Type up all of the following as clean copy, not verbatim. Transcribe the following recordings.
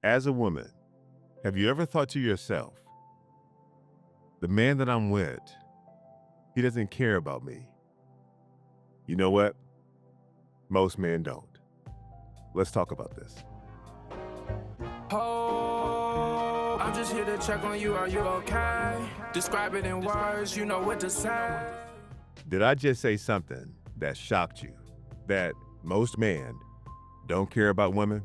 As a woman, have you ever thought to yourself, the man that I'm with, he doesn't care about me? You know what? Most men don't. Let's talk about this. Oh, I'm just here to check on you. Are you okay? Describe it in words, you know what to say. Did I just say something that shocked you? That most men don't care about women?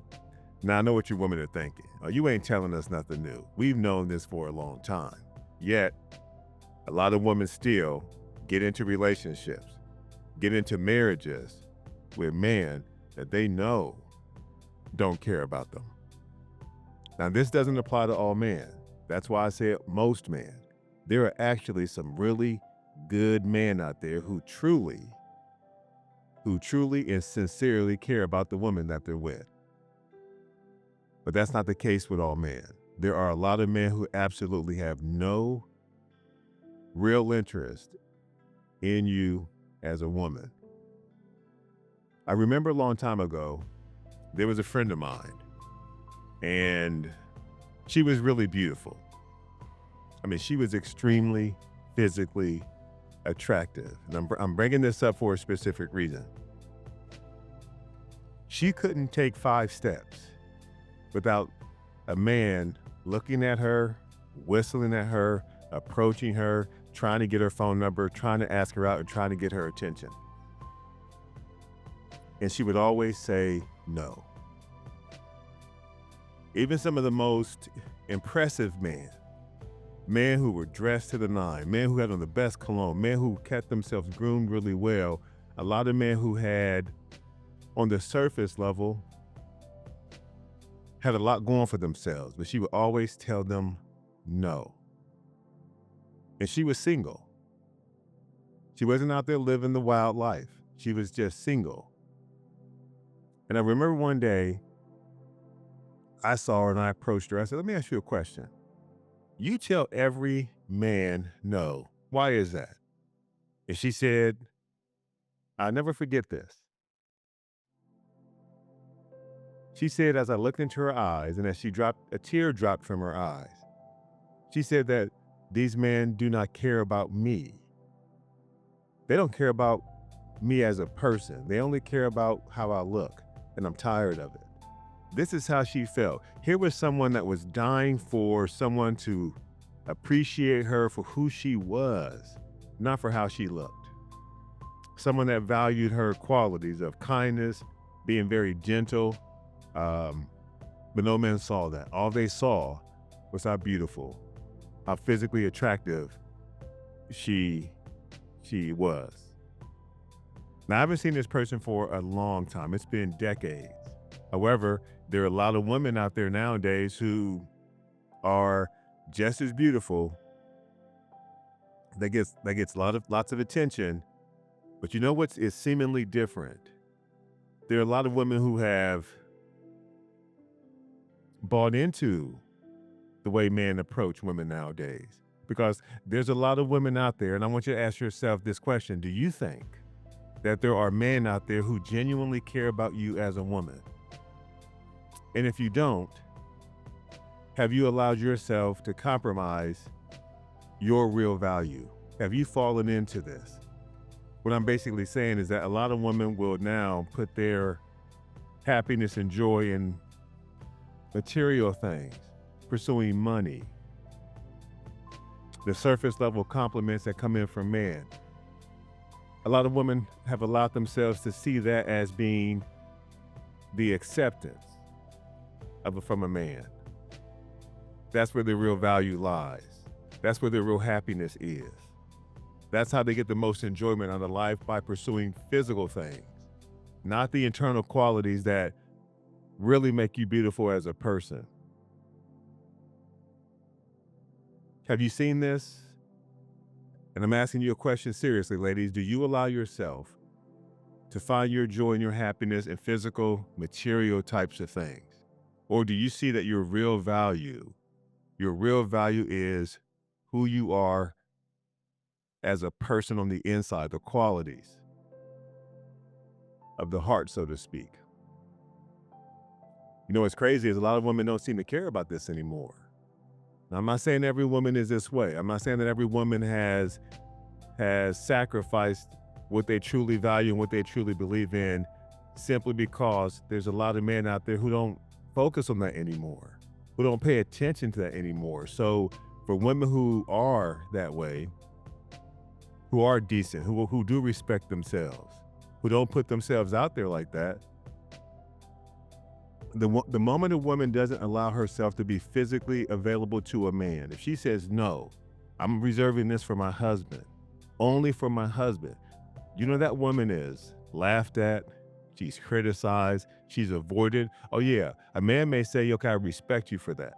Now, I know what you women are thinking. Oh, you ain't telling us nothing new. We've known this for a long time. Yet, a lot of women still get into relationships, get into marriages with men that they know don't care about them. Now, this doesn't apply to all men. That's why I said most men. There are actually some really good men out there who truly and sincerely care about the woman that they're with. But that's not the case with all men. There are a lot of men who absolutely have no real interest in you as a woman. I remember a long time ago, there was a friend of mine, and she was really beautiful. I mean, she was extremely physically attractive. And I'm bringing this up for a specific reason. She couldn't take 5 steps without a man looking at her, whistling at her, approaching her, trying to get her phone number, trying to ask her out, and trying to get her attention. And she would always say no. Even some of the most impressive men who were dressed to the nine, men who had on the best cologne, men who kept themselves groomed really well, a lot of men who had, on the surface level, had a lot going for themselves, but she would always tell them no. And she was single. She wasn't out there living the wild life. She was just single. And I remember one day, I saw her and I approached her. I said, let me ask you a question. You tell every man no. Why is that? And she said, I'll never forget this. She said, as I looked into her eyes and as a tear dropped from her eyes, she said that these men do not care about me. They don't care about me as a person. They only care about how I look, and I'm tired of it. This is how she felt. Here was someone that was dying for someone to appreciate her for who she was, not for how she looked. Someone that valued her qualities of kindness, being very gentle, but no man saw that. All they saw was how beautiful, how physically attractive she was. Now, I haven't seen this person for a long time. It's been decades. However, there are a lot of women out there nowadays who are just as beautiful. That gets lots of attention. But you know what is seemingly different? There are a lot of women who have bought into the way men approach women nowadays. Because there's a lot of women out there, and I want you to ask yourself this question. Do you think that there are men out there who genuinely care about you as a woman? And if you don't, have you allowed yourself to compromise your real value? Have you fallen into this? What I'm basically saying is that a lot of women will now put their happiness and joy in material things, pursuing money, the surface level compliments that come in from men. A lot of women have allowed themselves to see that as being the acceptance from a man. That's where the real value lies. That's where the real happiness is. That's how they get the most enjoyment out of life, by pursuing physical things, not the internal qualities that really make you beautiful as a person. Have you seen this? And I'm asking you a question seriously, ladies. Do you allow yourself to find your joy and your happiness in physical, material types of things? Or do you see that your real value is who you are as a person on the inside, the qualities of the heart, so to speak? You know what's crazy is a lot of women don't seem to care about this anymore. Now, I'm not saying every woman is this way. I'm not saying that every woman has sacrificed what they truly value and what they truly believe in simply because there's a lot of men out there who don't focus on that anymore, who don't pay attention to that anymore. So for women who are that way, who are decent, who do respect themselves, who don't put themselves out there like that, the moment a woman doesn't allow herself to be physically available to a man, if she says, no, I'm reserving this for my husband, only for my husband, you know that woman is laughed at, she's criticized, she's avoided. Oh yeah, a man may say, okay, I respect you for that,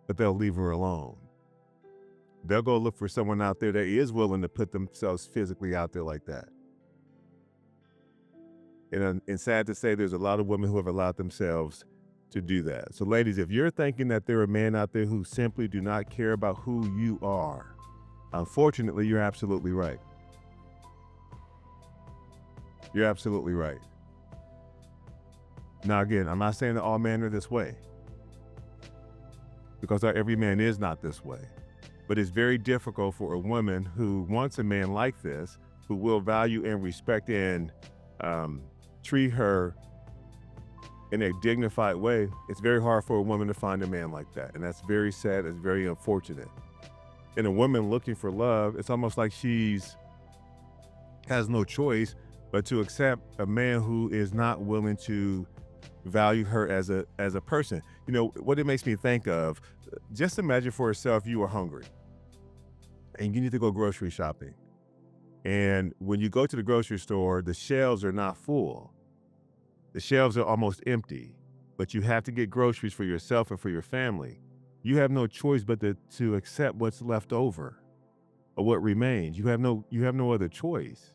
but they'll leave her alone. They'll go look for someone out there that is willing to put themselves physically out there like that. And sad to say, there's a lot of women who have allowed themselves to do that. So ladies, if you're thinking that there are men out there who simply do not care about who you are, unfortunately, you're absolutely right. You're absolutely right. Now, again, I'm not saying that all men are this way, because every man is not this way. But it's very difficult for a woman who wants a man like this, who will value and respect and treat her in a dignified way. It's very hard for a woman to find a man like that. And that's very sad. It's very unfortunate. And a woman looking for love, it's almost like has no choice but to accept a man who is not willing to value her as a person. You know, what it makes me think of, just imagine for yourself, you are hungry and you need to go grocery shopping. And when you go to the grocery store, the shelves are not full. The shelves are almost empty, but you have to get groceries for yourself and for your family. You have no choice but to accept what's left over or what remains. You have no other choice.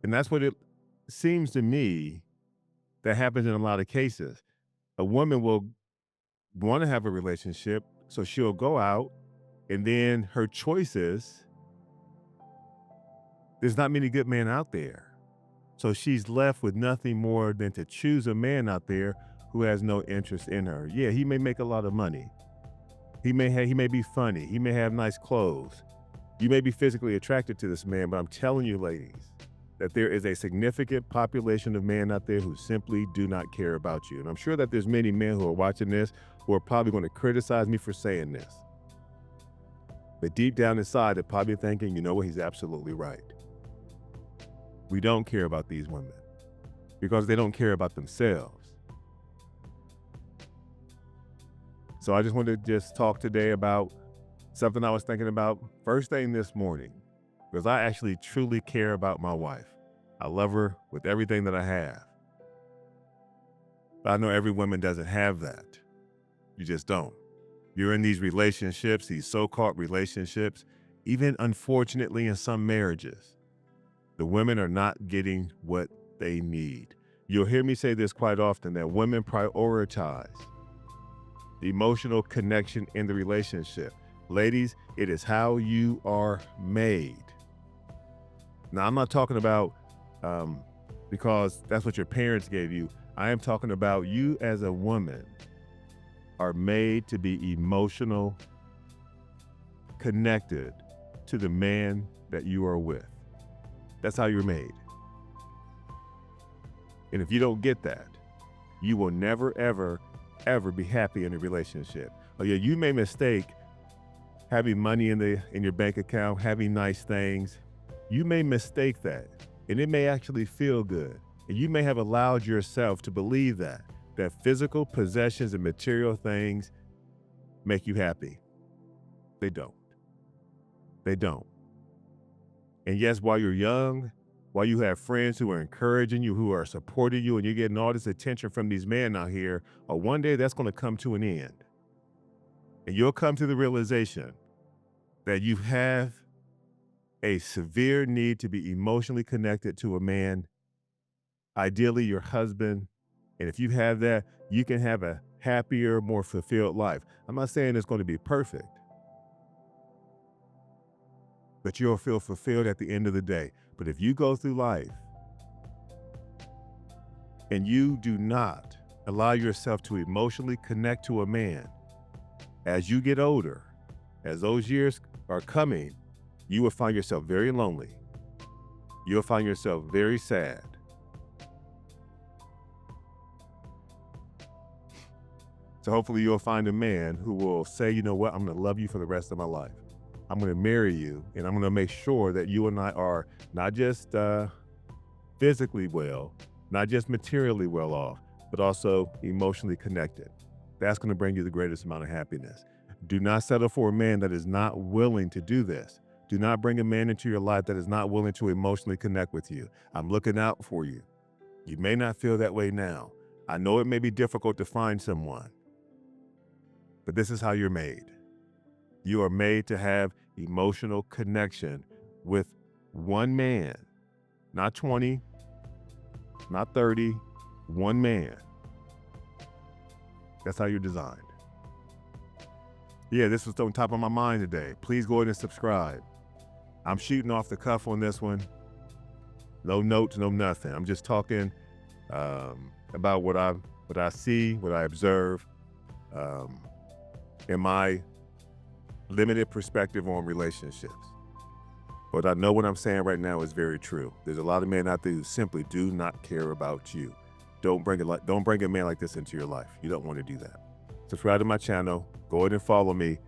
And that's what it seems to me that happens in a lot of cases. A woman will want to have a relationship, so she'll go out, and then her choices, there's not many good men out there. So she's left with nothing more than to choose a man out there who has no interest in her. Yeah, he may make a lot of money. He may be funny. He may have nice clothes. You may be physically attracted to this man, but I'm telling you, ladies, that there is a significant population of men out there who simply do not care about you. And I'm sure that there's many men who are watching this who are probably going to criticize me for saying this. But deep down inside, they're probably thinking, you know what, he's absolutely right. We don't care about these women because they don't care about themselves. So I just wanted to just talk today about something I was thinking about first thing this morning, because I actually truly care about my wife. I love her with everything that I have. But I know every woman doesn't have that. You just don't. You're in these relationships, these so-called relationships, even unfortunately in some marriages, the women are not getting what they need. You'll hear me say this quite often, that women prioritize the emotional connection in the relationship. Ladies, it is how you are made. Now, I'm not talking about because that's what your parents gave you. I am talking about you as a woman are made to be emotional, connected to the man that you are with. That's how you're made. And if you don't get that, you will never, ever, ever be happy in a relationship. Oh yeah, you may mistake having money in your bank account, having nice things. You may mistake that, and it may actually feel good. And you may have allowed yourself to believe that physical possessions and material things make you happy. They don't. They don't. And yes, while you're young, while you have friends who are encouraging you, who are supporting you, and you're getting all this attention from these men out here, one day that's going to come to an end. And you'll come to the realization that you have a severe need to be emotionally connected to a man, ideally your husband. And if you have that, you can have a happier, more fulfilled life. I'm not saying it's going to be perfect, but you'll feel fulfilled at the end of the day. But if you go through life and you do not allow yourself to emotionally connect to a man, as you get older, as those years are coming, you will find yourself very lonely. You'll find yourself very sad. So hopefully you'll find a man who will say, you know what, I'm going to love you for the rest of my life. I'm going to marry you, and I'm going to make sure that you and I are not just physically well, not just materially well off, but also emotionally connected. That's going to bring you the greatest amount of happiness. Do not settle for a man that is not willing to do this. Do not bring a man into your life that is not willing to emotionally connect with you. I'm looking out for you. You may not feel that way now. I know it may be difficult to find someone, but this is how you're made. You are made to have emotional connection with one man, not 20, not 30, one man. That's how you're designed. Yeah, this was on top of my mind today. Please go ahead and subscribe. I'm shooting off the cuff on this one. No notes, no nothing. I'm just talking about what I see, what I observe, in my limited perspective on relationships. But I know what I'm saying right now is very true. There's a lot of men out there who simply do not care about you. Don't bring a man like this into your life. You don't want to do that. Subscribe to my channel. Go ahead and follow me.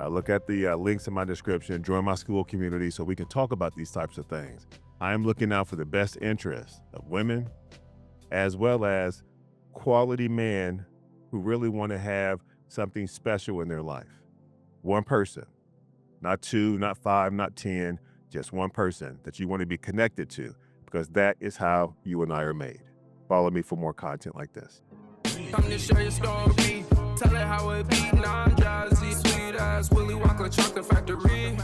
Look at the links in my description. Join my school community so we can talk about these types of things. I am looking out for the best interests of women, as well as quality men who really want to have something special in their life. One person, not 2, not 5, not 10, just one person that you want to be connected to, because that is how you and I are made. Follow me for more content like this. Come to share your story. Tell it how it be. Non-jazzy, sweet ass Willy Wonka chocolate factory.